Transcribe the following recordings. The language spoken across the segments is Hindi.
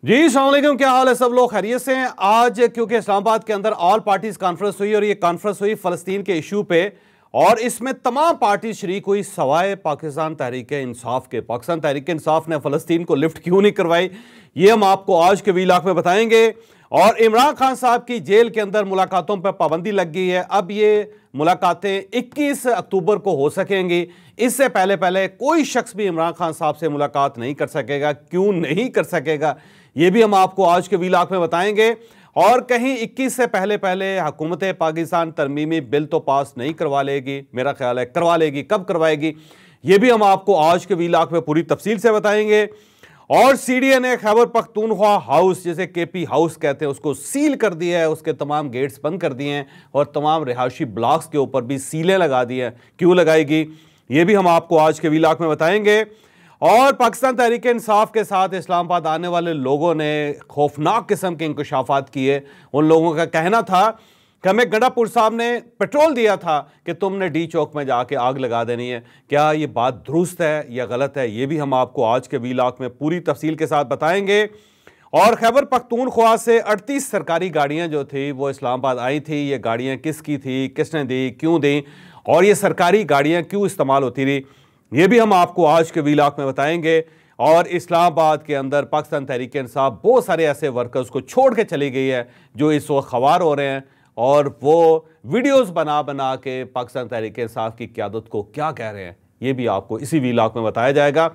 जी अस्सलाम वालेकुम, क्या हाल है? सब लोग खैरियत से हैं। आज क्योंकि इस्लामाबाद के अंदर ऑल पार्टीज कॉन्फ्रेंस हुई और ये कॉन्फ्रेंस हुई फ़लस्तीन के इशू पे और इसमें तमाम पार्टी शरीक हुई सवाए पाकिस्तान तहरीक इंसाफ के। पाकिस्तान तहरीक इंसाफ ने फ़लस्तीन को लिफ्ट क्यों नहीं करवाई, ये हम आपको आज के वीलॉग में बताएंगे। और इमरान खान साहब की जेल के अंदर मुलाकातों पर पाबंदी लग गई है। अब ये मुलाकातें 21 अक्टूबर को हो सकेंगी। इससे पहले पहले कोई शख्स भी इमरान खान साहब से मुलाकात नहीं कर सकेगा। क्यों नहीं कर सकेगा, ये भी हम आपको आज के वीलॉग में बताएंगे। और कहीं 21 से पहले पहले हुकूमत पाकिस्तान तरमीमी बिल तो पास नहीं करवा लेगी, मेरा ख्याल है करवा लेगी। कब करवाएगी, ये भी हम आपको आज के वीलॉग में पूरी तफसील से बताएंगे। और सीडीए ने खैबर पख्तूनख्वा हाउस, जिसे केपी हाउस कहते हैं, उसको सील कर दिया है। उसके तमाम गेट्स बंद कर दिए हैं और तमाम रिहायशी ब्लॉक्स के ऊपर भी सीलें लगा दी हैं। क्यों लगाएगी, ये भी हम आपको आज के वीलॉग में बताएंगे। और पाकिस्तान तहरीक इंसाफ के साथ इस्लामाबाद आने वाले लोगों ने खौफनाक किस्म के इंकशाफात किए। उन लोगों का कहना था कि हमें गंडापुर साहब ने पेट्रोल दिया था कि तुमने डी चौक में जाके आग लगा देनी है। क्या ये बात दुरुस्त है या गलत है, ये भी हम आपको आज के वीलॉग में पूरी तफसील के साथ बताएंगे। और खैबर पख्तूनख्वा से 38 सरकारी गाड़ियां जो थी वो इस्लामाबाद आई थी। ये गाड़ियां किसकी थी, किसने दी, क्यों दी, और ये सरकारी गाड़ियां क्यों इस्तेमाल होती रही, ये भी हम आपको आज के वीलॉग में बताएंगे। और इस्लामाबाद के अंदर पाकिस्तान तहरीक इंसाफ बहुत सारे ऐसे वर्कर्स को छोड़ के चली गई है जो इस वक्त खवार हो रहे हैं और वो वीडियोस बना बना के पाकिस्तान तहरीक इंसाफ की क़यादत को क्या कह रहे हैं, ये भी आपको इसी वीलॉग में बताया जाएगा।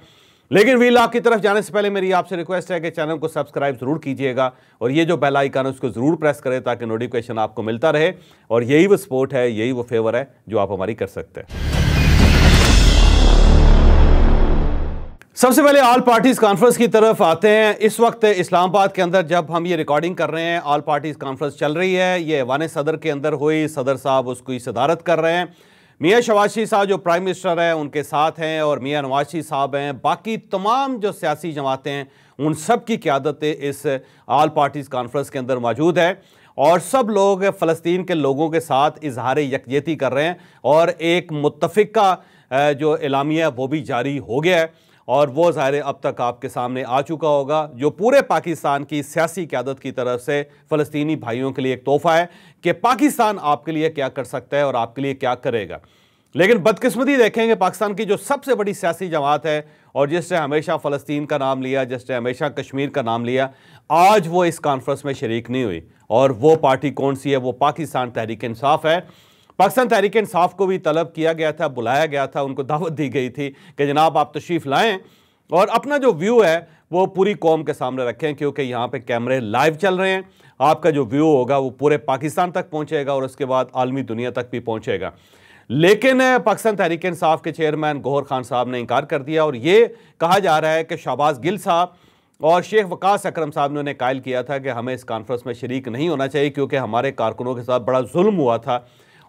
लेकिन वीलॉग की तरफ जाने से पहले मेरी आपसे रिक्वेस्ट है कि चैनल को सब्सक्राइब जरूर कीजिएगा और ये जो बेल आइकन है उसको जरूर प्रेस करें ताकि नोटिफिकेशन आपको मिलता रहे। और यही वो सपोर्ट है, यही वो फेवर है जो आप हमारी कर सकते हैं। सबसे पहले ऑल पार्टीज कॉन्फ्रेंस की तरफ आते हैं। इस वक्त इस्लामाबाद के अंदर जब हम ये रिकॉर्डिंग कर रहे हैं, ऑल पार्टीज कॉन्फ्रेंस चल रही है। ये ऐवान सदर के अंदर हुई, सदर साहब उसकी सदारत कर रहे हैं। मियां शहबाज शरीफ साहब जो प्राइम मिनिस्टर हैं उनके साथ हैं और मियां नवाज शरीफ साहब हैं। बाकी तमाम जो सियासी जमातें हैं उन सब की क़यादत इस ऑल पार्टीज कॉन्फ्रेंस के अंदर मौजूद है और सब लोग फ़लस्तीन के लोगों के साथ इजहार यकजहती कर रहे हैं और एक मुत्तफ़िका जो एलामिया वो भी जारी हो गया है और वो ज़ाहिर अब तक आपके सामने आ चुका होगा, जो पूरे पाकिस्तान की सियासी क़यादत की तरफ से फ़लस्तीनी भाइयों के लिए एक तोहफ़ा है कि पाकिस्तान आपके लिए क्या कर सकता है और आपके लिए क्या करेगा। लेकिन बदकिस्मती देखेंगे, पाकिस्तान की जो सबसे बड़ी सियासी जमात है और जिसने हमेशा फ़लस्तीन का नाम लिया, जिसने हमेशा कश्मीर का नाम लिया, आज वो इस कॉन्फ्रेंस में शरीक नहीं हुई। और वो पार्टी कौन सी है? वो पाकिस्तान तहरीक इंसाफ है। पाकिस्तान तहरीक इंसाफ को भी तलब किया गया था, बुलाया गया था, उनको दावत दी गई थी कि जनाब आप तशरीफ़ लाएं और अपना जो व्यू है वो पूरी कौम के सामने रखें, क्योंकि यहाँ पे कैमरे लाइव चल रहे हैं। आपका जो व्यू होगा वो पूरे पाकिस्तान तक पहुँचेगा और उसके बाद आलमी दुनिया तक भी पहुँचेगा। लेकिन पाकिस्तान तहरीक इंसाफ के चेयरमैन गौहर खान साहब ने इनकार कर दिया और ये कहा जा रहा है कि शहबाज गिल साहब और शेख वकास अकरम साहब ने उन्हें कायल किया था कि हमें इस कॉन्फ्रेंस में शरीक नहीं होना चाहिए क्योंकि हमारे कारकुनों के साथ बड़ा जुल्म हुआ था।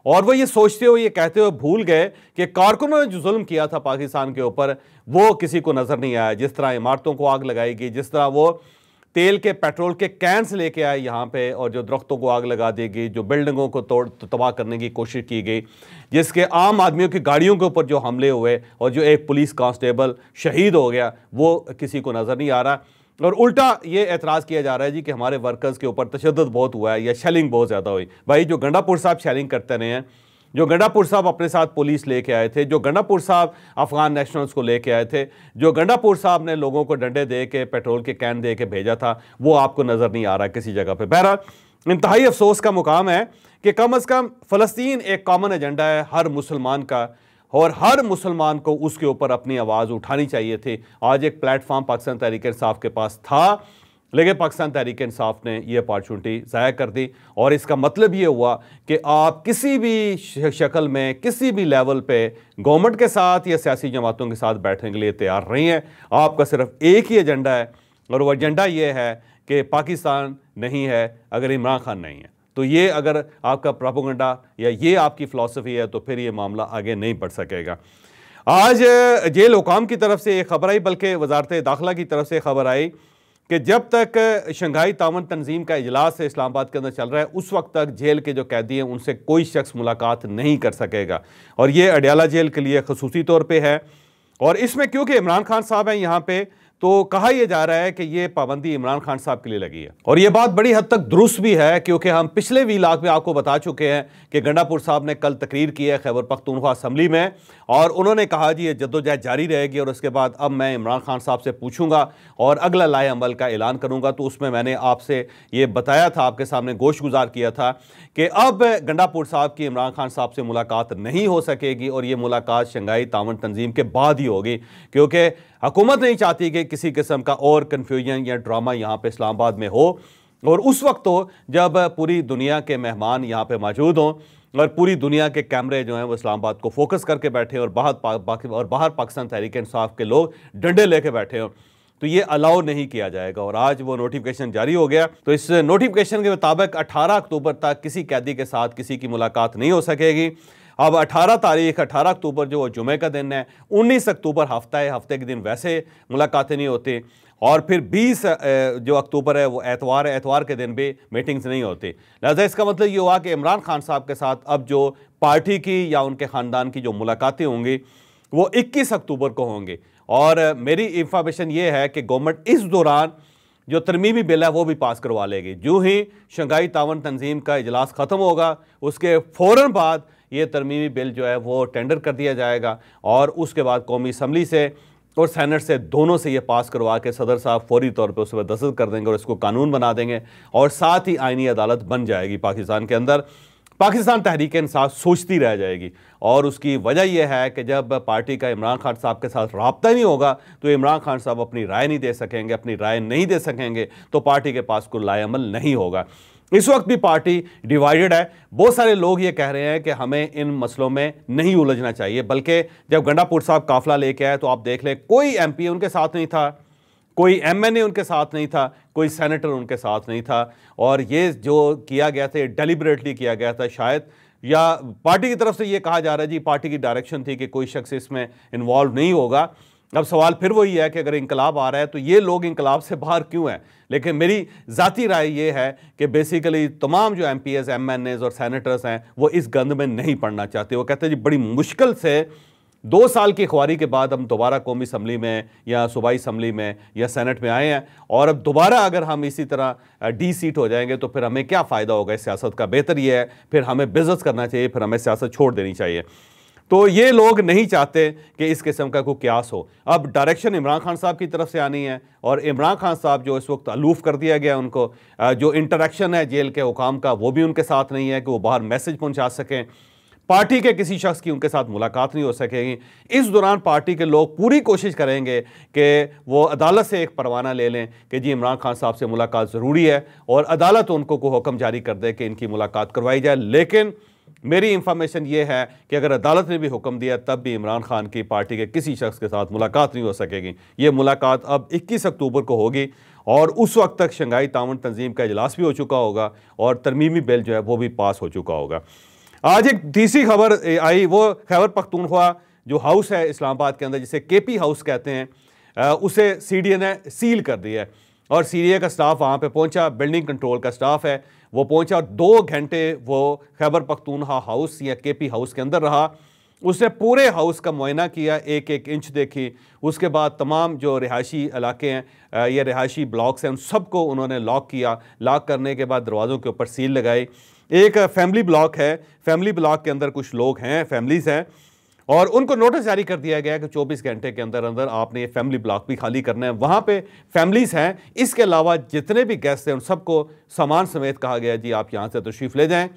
और वो ये सोचते हुए, ये कहते हुए भूल गए कि कारकुनों ने जो जुल्म किया था पाकिस्तान के ऊपर वो किसी को नज़र नहीं आया। जिस तरह इमारतों को आग लगाई गई, जिस तरह वो तेल के पेट्रोल के कैंस लेके आए यहाँ पे और जो दरख्तों को आग लगा दी गई, जो बिल्डिंगों को तबाह करने की कोशिश की गई, जिसके आम आदमियों की गाड़ियों के ऊपर जो हमले हुए और जो एक पुलिस कांस्टेबल शहीद हो गया, वो किसी को नज़र नहीं आ रहा। और उल्टा ये एतराज़ किया जा रहा है जी कि हमारे वर्कर्स के ऊपर तशद्दुद बहुत हुआ है या शेलिंग बहुत ज़्यादा हुई। भाई जो गंडापुर साहब शेलिंग करते रहे हैं, जो गंडापुर साहब अपने साथ पुलिस लेके आए थे, जो गंडापुर साहब अफगान नेशनल्स को लेके आए थे, जो गंडापुर साहब ने लोगों को डंडे दे के पेट्रोल के कैन दे के भेजा था, वो आपको नज़र नहीं आ रहा किसी जगह पे। बहरहाल इंतहाई अफसोस का मुकाम है कि कम अज़ कम फ़लस्तीन एक कॉमन एजेंडा है हर मुसलमान का और हर मुसलमान को उसके ऊपर अपनी आवाज़ उठानी चाहिए थी। आज एक प्लेटफॉर्म पाकिस्तान तहरीक इंसाफ के पास था, लेकिन पाकिस्तान तहरीक इंसाफ ने ये अपॉर्चुनिटी ज़ाया कर दी। और इसका मतलब ये हुआ कि आप किसी भी शक्ल में, किसी भी लेवल पे गवर्नमेंट के साथ या सियासी जमातों के साथ बैठने के लिए तैयार नहीं है। आपका सिर्फ एक ही एजेंडा है और वो एजेंडा ये है कि पाकिस्तान नहीं है अगर इमरान खान नहीं है। तो ये अगर आपका प्रोपेगेंडा या ये आपकी फ़िलॉसफी है तो फिर ये मामला आगे नहीं बढ़ सकेगा। आज जेल हुकाम की तरफ से एक खबर आई, बल्कि वजारत दाखिला की तरफ से खबर आई कि जब तक शंघाई तावन तंजीम का इजलास इस्लामाबाद के अंदर चल रहा है उस वक्त तक जेल के जो कैदी हैं उनसे कोई शख्स मुलाकात नहीं कर सकेगा। और ये अडयाला जेल के लिए खसूसी तौर पर है। और इसमें क्योंकि इमरान खान साहब हैं यहाँ पे, तो कहा यह जा रहा है कि यह पाबंदी इमरान खान साहब के लिए लगी है। और यह बात बड़ी हद तक दुरुस्त भी है, क्योंकि हम पिछले वीलॉग में आपको बता चुके हैं कि गंडापुर साहब ने कल तकरीर की है खैबर पख्तूनख्वा असम्बली में, और उन्होंने कहा जी ये जद्दोजहद जारी रहेगी और उसके बाद अब मैं इमरान खान साहब से पूछूंगा और अगला लाए अमल का ऐलान करूंगा। तो उसमें मैंने आपसे ये बताया था, आपके सामने गोश गुजार किया था कि अब गंडापुर साहब की इमरान खान साहब से मुलाकात नहीं हो सकेगी और ये मुलाकात शंघाई ताउन तंजीम के बाद ही होगी, क्योंकि हुकूमत नहीं चाहती कि किसी किस्म का और कन्फ्यूजन या ड्रामा यहाँ पे इस्लामाबाद में हो। और उस वक्त तो जब पूरी दुनिया के मेहमान यहाँ पे मौजूद हों और पूरी दुनिया के कैमरे जो हैं वो इस्लामाबाद को फोकस करके बैठे और बाहर पाकिस्तान तहरीक इंसाफ के लोग डंडे लेके बैठे हों, तो ये अलाउ नहीं किया जाएगा। और आज वो नोटिफिकेशन जारी हो गया। तो इस नोटिफिकेशन के मुताबिक 18 अक्टूबर तक किसी कैदी के साथ किसी की मुलाकात नहीं हो सकेगी। अब 18 अक्टूबर जो जुमे का दिन है, 19 अक्टूबर हफ्ता है, हफ्ते के दिन वैसे मुलाकातें नहीं होती, और फिर 20 जो अक्टूबर है वो एतवार है, एतवार के दिन भी मीटिंग्स नहीं होती। लिहाजा इसका मतलब ये हुआ कि इमरान खान साहब के साथ अब जो पार्टी की या उनके ख़ानदान की जो मुलाकातें होंगी वो 21 अक्टूबर को होंगी। और मेरी इंफॉर्मेशन ये है कि गवर्नमेंट इस दौरान जो तरमीमी बिल है वो भी पास करवा लेगी। जो ही शंघाई ताउन तंजीम का इजलास ख़त्म होगा उसके फ़ौरन बाद ये तरमीमी बिल जो है वो टेंडर कर दिया जाएगा और उसके बाद कौमी असम्बली से और सेनेट से दोनों से ये पास करवा के सदर साहब फौरी तौर पे उस पर दस्तखत कर देंगे और इसको कानून बना देंगे और साथ ही आईनी अदालत बन जाएगी पाकिस्तान के अंदर। पाकिस्तान तहरीक इंसाफ सोचती रह जाएगी। और उसकी वजह यह है कि जब पार्टी का इमरान खान साहब के साथ रब्ता नहीं होगा तो इमरान खान साहब अपनी राय नहीं दे सकेंगे, अपनी राय नहीं दे सकेंगे तो पार्टी के पास कोई लाएअमल नहीं होगा। इस वक्त भी पार्टी डिवाइडेड है। बहुत सारे लोग ये कह रहे हैं कि हमें इन मसलों में नहीं उलझना चाहिए, बल्कि जब गंडापुर साहब काफिला लेके आए तो आप देख लें कोई एमपी उनके साथ नहीं था, कोई एमएनए उनके साथ नहीं था, कोई सेनेटर उनके साथ नहीं था। और ये जो किया गया था डेलिबरेटली किया गया था शायद, या पार्टी की तरफ से ये कहा जा रहा है जी पार्टी की डायरेक्शन थी कि कोई शख्स इसमें इन्वॉल्व नहीं होगा। अब सवाल फिर वही है कि अगर इंकलाब आ रहा है तो ये लोग इंकलाब से बाहर क्यों हैं। लेकिन मेरी ज़ाती राय ये है कि बेसिकली तमाम जो एमपीएस, एमएनएस और सेनेटर्स हैं वो इस गंद में नहीं पड़ना चाहते। वो कहते हैं जी बड़ी मुश्किल से 2 साल की ख्वारी के बाद हम दोबारा कौमी असम्बली में या सूबाई असम्बली में या सेनेट में आए हैं, और अब दोबारा अगर हम इसी तरह डी सीट हो जाएंगे तो फिर हमें क्या फ़ायदा होगा इस सियासत का। बेहतर ये है फिर हमें बिजनेस करना चाहिए, फिर हमें सियासत छोड़ देनी चाहिए। तो ये लोग नहीं चाहते कि इस किस्म का कोई क्यास हो। अब डायरेक्शन इमरान खान साहब की तरफ से आनी है और इमरान खान साहब जो इस वक्त अलूफ कर दिया गया उनको, जो इंटरेक्शन है जेल के हुकाम का वो भी उनके साथ नहीं है कि वो बाहर मैसेज पहुंचा सकें। पार्टी के किसी शख्स की उनके साथ मुलाकात नहीं हो सकेगी। इस दौरान पार्टी के लोग पूरी कोशिश करेंगे कि वो अदालत से एक परवाना ले लें कि जी इमरान खान साहब से मुलाकात ज़रूरी है और अदालत उनको को हुक्म जारी कर दे कि इनकी मुलाकात करवाई जाए। लेकिन मेरी इंफॉर्मेशन ये है कि अगर अदालत ने भी हुक्म दिया तब भी इमरान खान की पार्टी के किसी शख्स के साथ मुलाकात नहीं हो सकेगी। ये मुलाकात अब 21 अक्टूबर को होगी और उस वक्त तक शंघाई ताउन तंजीम का इजलास भी हो चुका होगा और तरमीमी बिल जो है वो भी पास हो चुका होगा। आज एक तीसरी खबर आई, वो खैबर पख्तूनख्वा जो हाउस है इस्लामाबाद के अंदर जिसे केपी हाउस कहते हैं, उसे सीडीए ने सील कर दिया है और सीडीए का स्टाफ वहाँ पे पहुँचा, बिल्डिंग कंट्रोल का स्टाफ है वो पहुँचा और 2 घंटे वो खैबर पख्तूनख्वा हाउस या केपी हाउस के अंदर रहा। उसने पूरे हाउस का मुआयना किया, एक एक इंच देखी। उसके बाद तमाम जो रिहायशी इलाके हैं या रिहायशी ब्लॉक्स हैं उन सबको उन्होंने लॉक किया। लॉक करने के बाद दरवाज़ों के ऊपर सील लगाई। एक फैमिली ब्लॉक है, फैमिली ब्लॉक के अंदर कुछ लोग हैं, फैमिलीज़ हैं, और उनको नोटिस जारी कर दिया गया कि 24 घंटे के अंदर अंदर आपने ये फैमिली ब्लॉक भी खाली करना है। वहाँ पे फैमिलीज़ हैं, इसके अलावा जितने भी गेस्ट हैं उन सबको सामान समेत कहा गया जी आप यहाँ से तशरीफ़ ले जाएँ।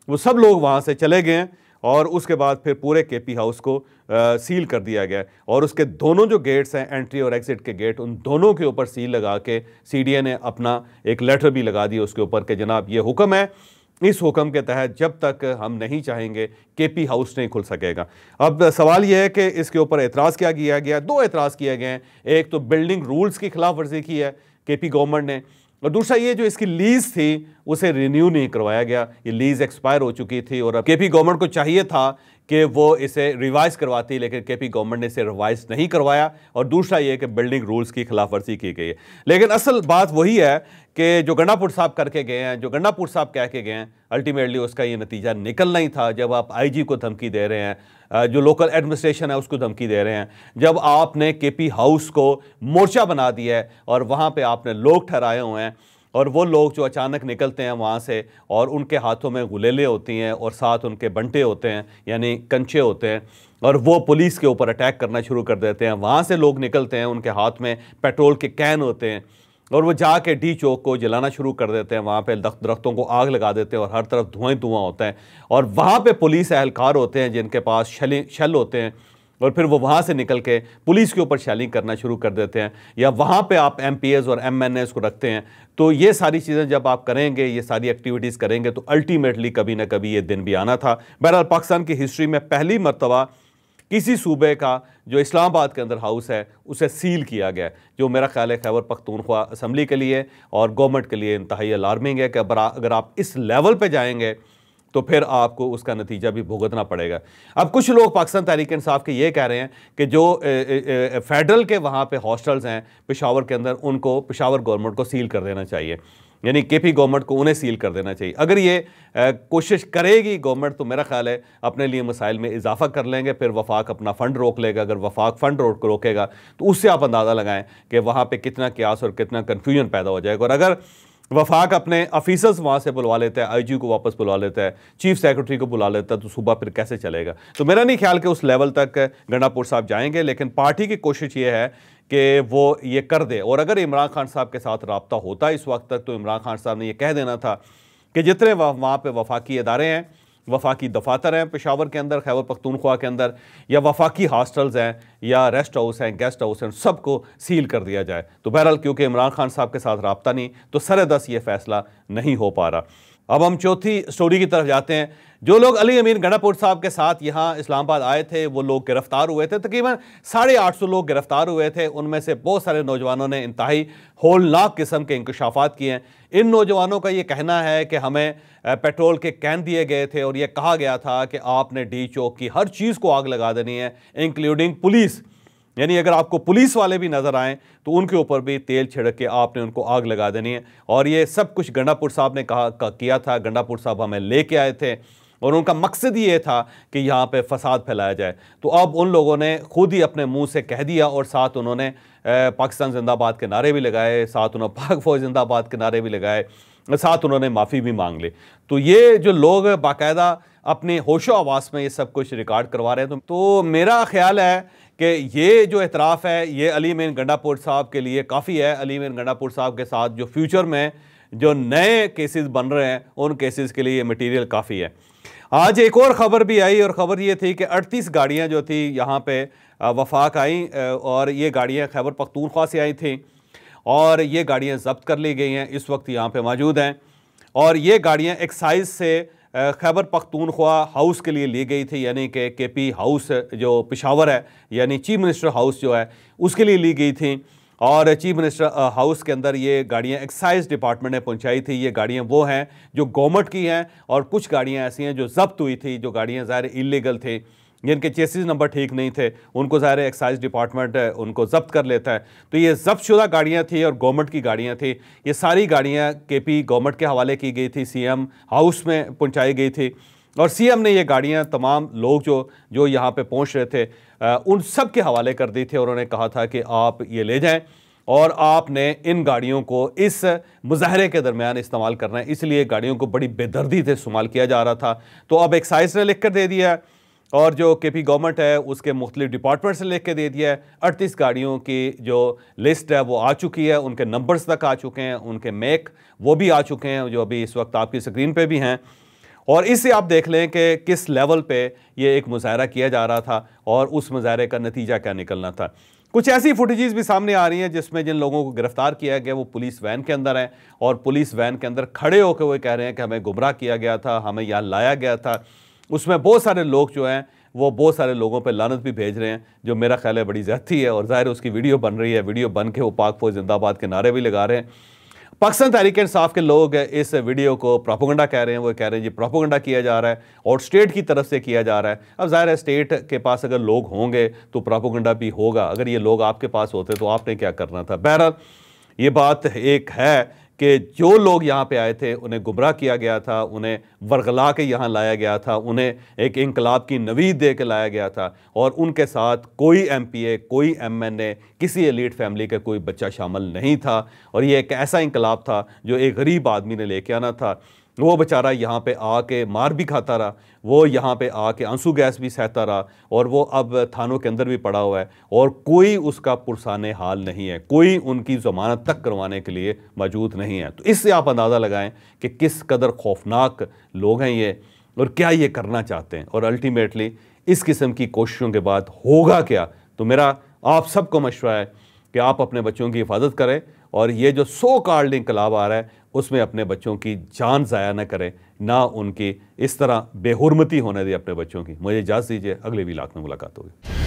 वो सब लोग वहाँ से चले गए हैं और उसके बाद फिर पूरे केपी हाउस को सील कर दिया गया और उसके दोनों जो गेट्स हैं, एंट्री और एग्ज़िट के गेट, उन दोनों के ऊपर सील लगा के सीडीए ने अपना एक लेटर भी लगा दिया उसके ऊपर कि जनाब ये हुक्म है, इस हुक्म के तहत जब तक हम नहीं चाहेंगे केपी हाउस नहीं खुल सकेगा। अब सवाल यह है कि इसके ऊपर एतराज़ क्या किया गया। 2 एतराज़ किए गए हैं। एक तो बिल्डिंग रूल्स की खिलाफ वर्जी की है केपी गवर्नमेंट ने, और दूसरा ये जो इसकी लीज़ थी उसे रिन्यू नहीं करवाया गया। ये लीज़ एक्सपायर हो चुकी थी और अब केपी गवर्नमेंट को चाहिए था कि वो इसे रिवाइज करवाती, लेकिन केपी गवर्नमेंट ने इसे रिवाइज नहीं करवाया। और दूसरा ये कि बिल्डिंग रूल्स की खिलाफ वर्जी की गई है। लेकिन असल बात वही है कि जो गंडापुर साहब करके गए हैं, जो गंडापुर साहब कह के गए हैं, अल्टीमेटली उसका ये नतीजा निकलना ही था। जब आप आईजी को धमकी दे रहे हैं, जो लोकल एडमिनिस्ट्रेशन है उसको धमकी दे रहे हैं, जब आपने केपी हाउस को मोर्चा बना दिया है और वहाँ पे आपने लोग ठहराए हुए हैं, और वो लोग जो अचानक निकलते हैं वहाँ से और उनके हाथों में गुलेले होती हैं और साथ उनके बंटे होते हैं, यानी कंचे होते हैं, और वो पुलिस के ऊपर अटैक करना शुरू कर देते हैं। वहाँ से लोग निकलते हैं, उनके हाथ में पेट्रोल के कैन होते हैं और वो जाके डी चौक को जलाना शुरू कर देते हैं। वहाँ पे दरख्तों को आग लगा देते हैं और हर तरफ धुआं धुआं होता है। और वहाँ पे पुलिस एहलकार होते हैं जिनके पास शल होते हैं, और फिर वो वहाँ से निकल के पुलिस के ऊपर शैलिंग करना शुरू कर देते हैं। या वहाँ पे आप एमपीएस और एमएनएस को रखते हैं। तो ये सारी चीज़ें जब आप करेंगे, ये सारी एक्टिविटीज़ करेंगे, तो अल्टीमेटली कभी ना कभी ये दिन भी आना था। बहरहाल पाकिस्तान की हिस्ट्री में पहली मरतबा किसी सूबे का जो इस्लामाबाद के अंदर हाउस है उसे सील किया गया, जो मेरा ख्याल है खैबर पख्तूनख्वा असम्बली के लिए और गवर्नमेंट के लिए इंतहाई अलार्मिंग है कि अगर आप इस लेवल पे जाएंगे तो फिर आपको उसका नतीजा भी भुगतना पड़ेगा। अब कुछ लोग पाकिस्तान तहरीक इंसाफ के ये कह रहे हैं कि जो फेडरल के वहाँ पे हॉस्टल्स हैं पेशावर के अंदर, उनको पेशावर गवर्नमेंट को सील कर देना चाहिए, यानी केपी गवर्नमेंट को उन्हें सील कर देना चाहिए। अगर ये कोशिश करेगी गवर्नमेंट तो मेरा ख्याल है अपने लिए मसाइल में इजाफा कर लेंगे, फिर वफाक अपना फ़ंड रोक लेगा। अगर वफाक फ़ंड रोकेगा तो उससे आप अंदाज़ा लगाएं कि वहाँ पे कितना क्यास और कितना कन्फ्यूजन पैदा हो जाएगा। और अगर वफाक अपने ऑफिसर्स वहाँ से बुलवा लेता है, आईजी को वापस बुला लेता है, चीफ सेक्रेटरी को बुला लेता है, तो सूबा फिर कैसे चलेगा। तो मेरा नहीं ख्याल कि उस लेवल तक गंडापुर साहब जाएंगे, लेकिन पार्टी की कोशिश ये है कि वो ये कर दे। और अगर इमरान खान साहब के साथ रब्ता होता इस वक्त तक, तो इमरान खान साहब ने ये कह देना था कि जितने वहाँ पे वफाकी इदारे हैं, वफाकी दफातर हैं पेशावर के अंदर, खैबर पख्तूनख्वा के अंदर, या वफाकी हॉस्टल्स हैं या रेस्ट हाउस हैं, गेस्ट हाउस हैं, सबको सील कर दिया जाए। तो बहरहाल क्योंकि इमरान खान साहब के साथ रब्ता नहीं, तो सरेदस ये फैसला नहीं हो पा रहा। अब हम चौथी स्टोरी की तरफ जाते हैं। जो लोग अली अमीन गंडापुर साहब के साथ यहाँ इस्लामाबाद आए थे वो लोग गिरफ्तार हुए थे। तकरीबन 850 लोग गिरफ्तार हुए थे। उनमें से बहुत सारे नौजवानों ने इंतहाई होलनाक किस्म के इंकशाफात किए हैं। इन नौजवानों का ये कहना है कि हमें पेट्रोल के कैन दिए गए थे और ये कहा गया था कि आपने डी चौक की हर चीज़ को आग लगा देनी है, इंक्लूडिंग पुलिस, यानी अगर आपको पुलिस वाले भी नजर आए तो उनके ऊपर भी तेल छिड़क के आपने उनको आग लगा देनी है। और ये सब कुछ गंडापुर साहब ने किया था। गंडापुर साहब हमें लेके आए थे और उनका मकसद ये था कि यहाँ पे फसाद फैलाया जाए। तो अब उन लोगों ने खुद ही अपने मुंह से कह दिया और साथ उन्होंने पाकिस्तान जिंदाबाद के नारे भी लगाए, साथ उन्होंने पाक फौज जिंदाबाद के नारे भी लगाए, साथ उन्होंने माफ़ी भी मांग ली। तो ये जो लोग बाकायदा अपने होशो आवास में ये सब कुछ रिकॉर्ड करवा रहे हैं, तो मेरा ख्याल है कि ये जो एतराफ़ है ये अली अमीन गंडापुर साहब के लिए काफ़ी है। अली अमीन गंडापुर साहब के साथ जो फ्यूचर में जो नए केसेस बन रहे हैं उन केसेस के लिए ये मटीरियल काफ़ी है। आज एक और ख़बर भी आई और ख़बर ये थी कि 38 गाड़ियाँ जो थी यहाँ पे वफाक आई और ये गाड़ियाँ खैबर पख्तूनख्वा से आई थी और ये गाड़ियाँ जब्त कर ली गई हैं, इस वक्त यहाँ पे मौजूद हैं। और ये गाड़ियाँ एक्साइज से खैबर पख्तूनख्वा हाउस के लिए ली गई थी, यानी कि केपी हाउस जो पेशावर है, यानी चीफ मिनिस्टर हाउस जो है उसके लिए ली गई थी। और चीफ मिनिस्टर हाउस के अंदर ये गाड़ियाँ एक्साइज डिपार्टमेंट ने पहुंचाई थी। ये गाड़ियाँ वो हैं जो गवर्नमेंट की हैं और कुछ गाड़ियाँ ऐसी हैं जो जब्त हुई थी, जो गाड़ियाँ ज़ाहिर इलीगल थी, जिनके चेसिस नंबर ठीक नहीं थे, उनको ज़ाहिर एक्साइज डिपार्टमेंट उनको जब्त कर लेता है। तो ये जब्त शुदा गाड़ियाँ थी और गवर्नमेंट की गाड़ियाँ थी। ये सारी गाड़ियाँ केपी गवर्नमेंट के हवाले की गई थी, सीएम हाउस में पहुँचाई गई थी और सीएम ने ये गाड़ियाँ तमाम लोग जो यहाँ पे पहुँच रहे थे उन सब के हवाले कर दी थी और उन्होंने कहा था कि आप ये ले जाएँ और आपने इन गाड़ियों को इस मुजाहरे के दरमियान इस्तेमाल करना है। इसलिए गाड़ियों को बड़ी बेदर्दी से इस्तेमाल किया जा रहा था। तो अब एक्साइज ने लिख कर दे दिया है और जो केपी गवर्नमेंट है उसके मुख्तलिफ डिपार्टमेंट से लिख के दे दिया है। 38 गाड़ियों की जो लिस्ट है वो आ चुकी है, उनके नंबर्स तक आ चुके हैं, उनके मेक वो भी आ चुके हैं जो अभी इस वक्त आपकी स्क्रीन पे भी हैं। और इससे आप देख लें कि किस लेवल पे ये एक मुजाहरा किया जा रहा था और उस मुजाहरे का नतीजा क्या निकलना था। कुछ ऐसी फुटेजेस भी सामने आ रही हैं जिसमें जिन लोगों को गिरफ्तार किया गया वो पुलिस वैन के अंदर हैं और पुलिस वैन के अंदर खड़े होकर वो कह रहे हैं कि हमें गुमराह किया गया था, हमें यहाँ लाया गया था। उसमें बहुत सारे लोग जो हैं वो बहुत सारे लोगों पे लानत भी भेज रहे हैं, जो मेरा ख्याल है बड़ी ज़्यादती है। और ज़ाहिर उसकी वीडियो बन रही है, वीडियो बन के वो पाक फौज जिंदाबाद के नारे भी लगा रहे हैं। पाकिस्तान तहरीक इंसाफ के लोग इस वीडियो को प्रोपेगेंडा कह रहे हैं, वो कह रहे हैं जी प्रोपेगेंडा किया जा रहा है और स्टेट की तरफ से किया जा रहा है। अब ज़ाहिर है स्टेट के पास अगर लोग होंगे तो प्रोपेगेंडा भी होगा, अगर ये लोग आपके पास होते तो आपने क्या करना था। बहरहाल ये बात एक है कि जो लोग यहाँ पे आए थे उन्हें गुमराह किया गया था, उन्हें वर्गला के यहाँ लाया गया था, उन्हें एक इंकलाब की नवीद दे के लाया गया था और उनके साथ कोई MPA, कोई MNA, किसी एलीट फैमिली का कोई बच्चा शामिल नहीं था। और ये एक ऐसा इंकलाब था जो एक गरीब आदमी ने लेके आना था। वो बेचारा यहाँ पे आके मार भी खाता रहा, वो यहाँ पे आके आंसू गैस भी सहता रहा और वो अब थानों के अंदर भी पड़ा हुआ है और कोई उसका पुरसाने हाल नहीं है, कोई उनकी ज़मानत तक करवाने के लिए मौजूद नहीं है। तो इससे आप अंदाज़ा लगाएं कि किस कदर खौफनाक लोग हैं ये और क्या ये करना चाहते हैं और अल्टीमेटली इस किस्म की कोशिशों के बाद होगा क्या। तो मेरा आप सबको मशवरा है कि आप अपने बच्चों की हिफाजत करें और ये जो सो कॉल्ड इंकलाब आ रहा है उसमें अपने बच्चों की जान ज़ाया न करें, ना उनकी इस तरह बेहुरमती होने दें अपने बच्चों की। मुझे इजाज़त दीजिए, अगले व्लॉग में मुलाकात होगी।